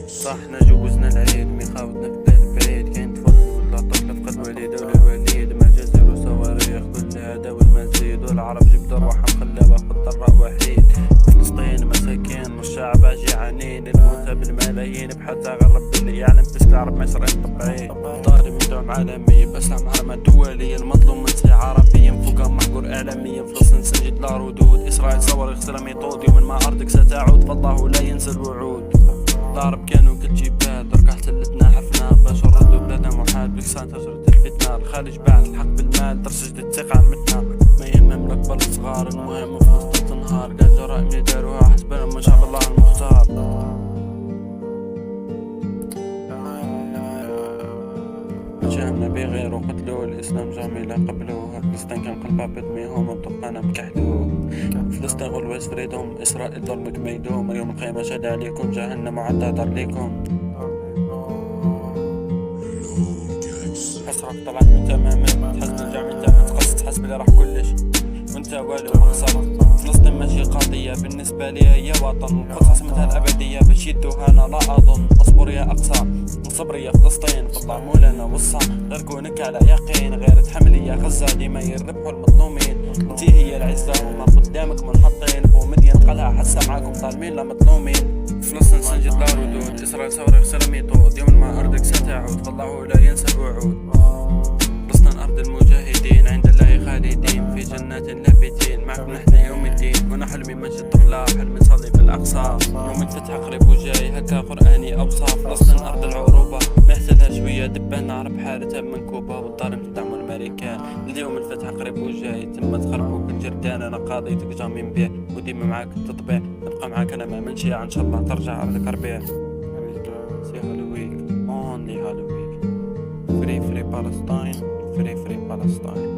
صح جوزنا العيد ميخاوتنا في بلاد بعيد، كاين طفل ولا طفلة فقد والده ولا الوليد، مجازر وصواريخ كل هذا والمزيد، والعرب جبد الروحة مخلبة في الضراء وحيد. فلسطين مساكين والشعب جيعانين، الموتى بالملايين بحال غير ربي اللي يعلم، بس العرب مصريين طبيعيين. ظالم يدعم عالمي بس معرمة دولية، المظلوم منسي عربيا فوق محقور اعلاميا. فلسطين سنجد لا ردود، اسرائيل صواريخ سلاميطود، يوم ما ارضك ستعود فالله لا ينسى الوعود. العرب كانوا كالجبال درك احتلتنا حرفنا باش نردو بلادنا محال، بلكسان تجرد الفتنة. الخارج باعت الحق بالمال درس جديد الثقة على المتنا، ما يهمم الأكبر الصغار، المهم فلسطين تنهار. قال جرائم اللي داروها حسبنا من شعب الله المختار. جاهنا بغير وقتلوه، الإسلام جميلة قبلوه، فلسطين كان قلبها بدميهم وبطقانا مكحلوه. فلسطين غلوة فريدهم، إسرائيل ظلمك ما يدوم، اليوم القيامة شهد عليكم، جهنم وعدها دار ليكم. حسرك طلعت من تماما، تحس نرجع من تمام، تقصد تحس بلي راح كلش وانت والو مخسر. فلسطين ماشي قضية بالنسبة لي هي وطن، القدس عاصمتها الأبدية باش يدوها أنا لا أظن. اصبر يا أقصى نصبر يا فلسطين، فالله مولانا وصى، غير كونك على يقين، غير تحمل يا غزة ديما يربحوا المظلومين. انتي هي العزة وما قدامك منحطين، بومدين قالها حسا معاكم ظالمين لا مظلومين. فلسطين سنجد لا ردود، إسرائيل صواريخ سلاميطود، يوم ما أرضك ستعود فالله لا ينسى الوعود. فلسطين أرض المجاهدين، عند الله خالدين، في جنات لابتين، معكم نحن يوم الدين. وانا حلمي ماشي طفلة، حلمي نصلي في الأقصى، يوم الفتح قريب وجاي هكا قرآني أوصى. فلسطين أرض العروبة ما يحتلها شوية دبان، نعرف حالتها منكوبة والظالم تدعموا الأمريكان. اليوم الفتح قريب وجاي تم تخربوا بالجردان، أنا قاضيتك جامين بيه وديما معاك التطبيع، نبقى معاك أنا ما منشي، إن شاء الله ترجع أرضك ربيع. سي هالويك only هالويك. Free Palestine, free Palestine.